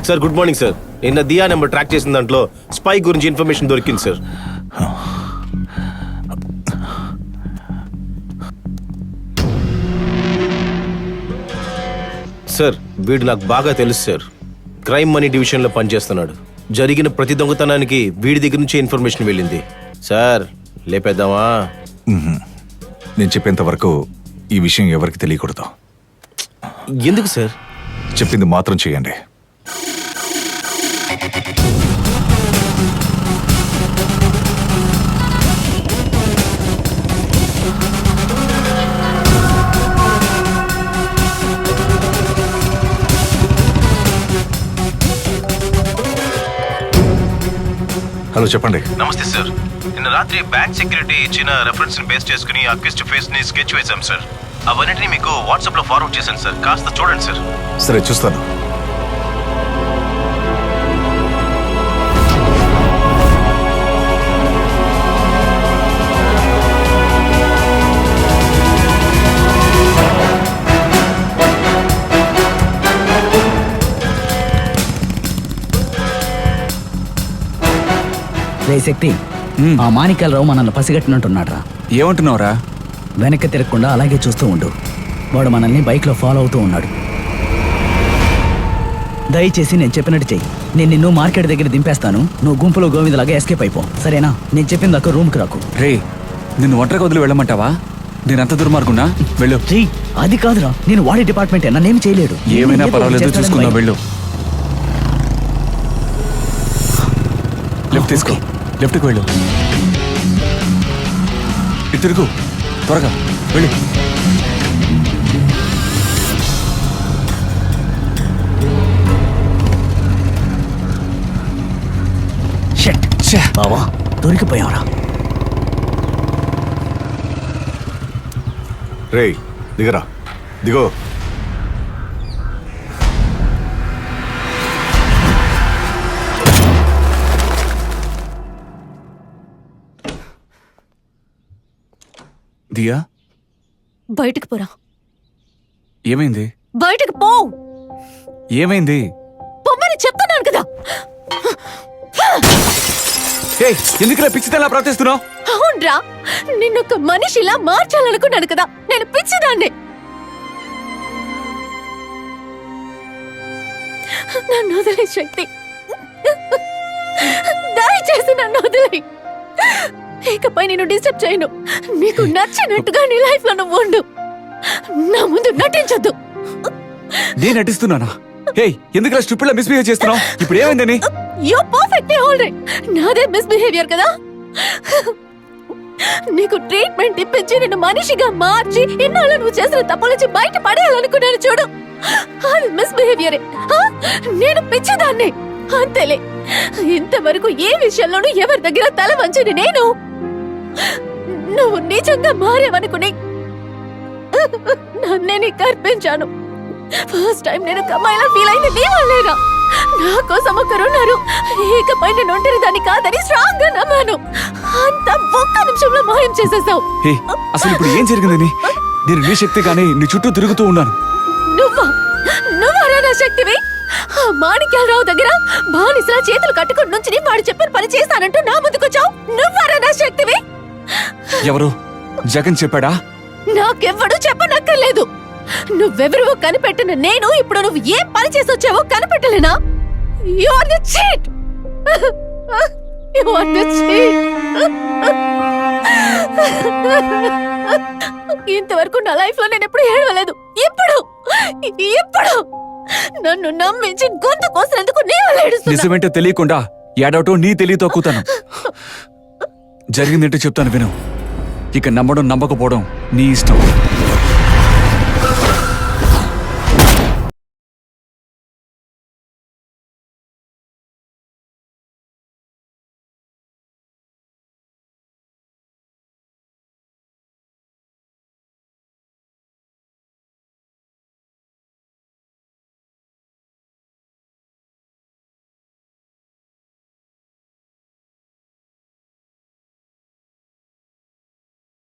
Sir good morning sir. నిన్న దియా number track చేసిన దాంట్లో స్పై గురించి ఇన్ఫర్మేషన్ దొరికింది సార్. సార్ వీడు నాకు బాగా తెలుసు సార్. క్రైమ్ మనీ డివిజన్లో పనిచేస్తున్నాడు. జరిగిన ప్రతి దొంగతనానికి వీడి దగ్గర నుంచే ఇన్ఫర్మేషన్ వెళ్ళింది. సార్ లేపేద్దామా? నేను చెప్పేంత వరకు ఈ విషయం ఎవరికి తెలియకూడదు. ఎందుకు సార్? చెప్పింది మాత్రం చేయండి. హలో చెప్పండి. నమస్తే సార్. నిన్న రాత్రి బ్యాంక్ సెక్యూరిటీ ఇచ్చిన రెఫరెన్స్ ని బేస్ చేసుకుని అక్విస్ట్ ఫేస్ ని స్కెచ్ వేశాం సార్. అవన్నిటిని మీకు వాట్సాప్ లో ఫార్వర్డ్ చేశాను సార్. కాస్త చూడండి సార్. సరే చూస్తాను. రే శక్తి, ఆ మాణిక్యాలరావు మనల్ని పసిగట్టినట్టున్నాడు రా. ఏమంటున్నావురా? వెనక్కి తిరగకుండా అలాగే చూస్తూ ఉండు. వాడు మనల్ని బైక్లో ఫాలో అవుతూ ఉన్నాడు. దయచేసి నేను చెప్పినట్టు చెయ్యి. నేను నిన్ను మార్కెట్ దగ్గర దింపేస్తాను. నువ్వు గుంపులో గోవిందలాగా ఎస్కేప్ అయిపో, సరేనా? నేను చెప్పిన దాకా రూమ్కి రాకు. రే, నిన్ను ఒంటరిగా వదిలి వెళ్ళమంటావా? నేనంత దుర్మార్గున్నా? వెళ్ళు. రీ, అది కాదురా, నేను వాడి డిపార్ట్మెంటే, నన్నేమి చేయలేడు. ఏమైనా పర్వాలేదు, చూసుకుందాం. వెళ్ళు. లెఫ్ట్ తీసుకో. లెఫ్ట్కి వెళ్ళు. ఇటు తిరుగు, త్వరగా వెళ్ళు. బావా దొరికిపోయావరా? రే దిగరా, దిగో. దియా, బయటకు పోరా. ఏమైంది? బయటకు పో. ఏమైంది? పొమ్మని చెప్తున్నాను కదా. ఎందుకు పిచ్చితేలా ప్రవర్తిస్తున్నావు? అవునరా, నిన్నొక మనిషిలా మార్చాలనుకున్నాను కదా. నేను పిచ్చిదాన్ని. నన్ను వదిలే శక్తి, దయచేసి నన్ను వదిలే. ఇకపై నేను డిస్టర్బ్ చేయను. నీకు నచ్చినట్టుగా నీ లైఫ్ లో నువ్వు ఉండు. నా ముందు నటించొద్దు. నేను నటిస్తున్నానా? ఎందుకు స్టూపిడ్ లా మిస్బిహేవ్ చేస్తున్నావు? ఇప్పుడు ఏమైందని? You perfectly alright. నాదే మిస్బిహేవియర్ కదా. నీకు ట్రీట్మెంట్ ఇప్పించి నిన్ను మనిషిగా మార్చి ఇన్నాళ్ళు నువ్వు చేసిన తప్పుల నుంచి బయట పడేయాలనుకున్నాను చూడు. అది మిస్బిహేవియరే. నేను పిచ్చిదాన్ని అంతేలే. ఇంతవరకు ఏ విషయంలోనూ ఎవరి దగ్గర తల వంచని నేను నువ్వు నిజంగా మారేవనుకుని నన్నే నీకు అర్పించాను. ఫస్ట్ టైం నేను కమ్మాయిలా ఫీల్ అయింది నీ వల్లేరా. నా కోసం ఒకరున్నారు. ఇకపై నేను ఒంటరి దాన్ని కాదని స్ట్రాంగ్ గా నమ్మాను. అంత ఒక్క నిమిషంలో మాయం చేసేసావు. అసలు ఇప్పుడు ఏం జరిగిందని? నేను నీ శక్తి కానీ నీ చుట్టూ తిరుగుతూ ఉన్నాను. నువ్వరా నా శక్తివి? ఆ మాణిక్యాలరావు దగ్గర బానిసలా చేతులు కట్టుకుని నుంచి వాడు చెప్పిన పని చేస్తానంటూ నా ముందుకొచ్చావు. నువ్వరా నా శక్తివి? ఎవరు? జగన్ చెప్పాడా? నాకెవ్వడూ చెప్పనక్కర్లేదు. నువ్వెవరివో కనిపెట్టిన నేను ఇప్పుడు నువ్వు ఏం పని చేసి వచ్చావో కనిపెట్టలేనా? You are the cheat. You are the cheat. ఇంతవరకు నా లైఫ్ లో నేను ఎప్పుడు ఏడవలేదు. ఇప్పుడు నన్ను నమ్మించి గొంతు కోసినందుకు నేను ఏడుస్తున్నా. నిజమేంటో తెలియకుండా ఏడవటం నీ తెలియతో కూతాను. జరిగిందేంటో చెప్తాను విను. ఇక నమ్మడం నమ్మకపోవడం నీ ఇష్టం.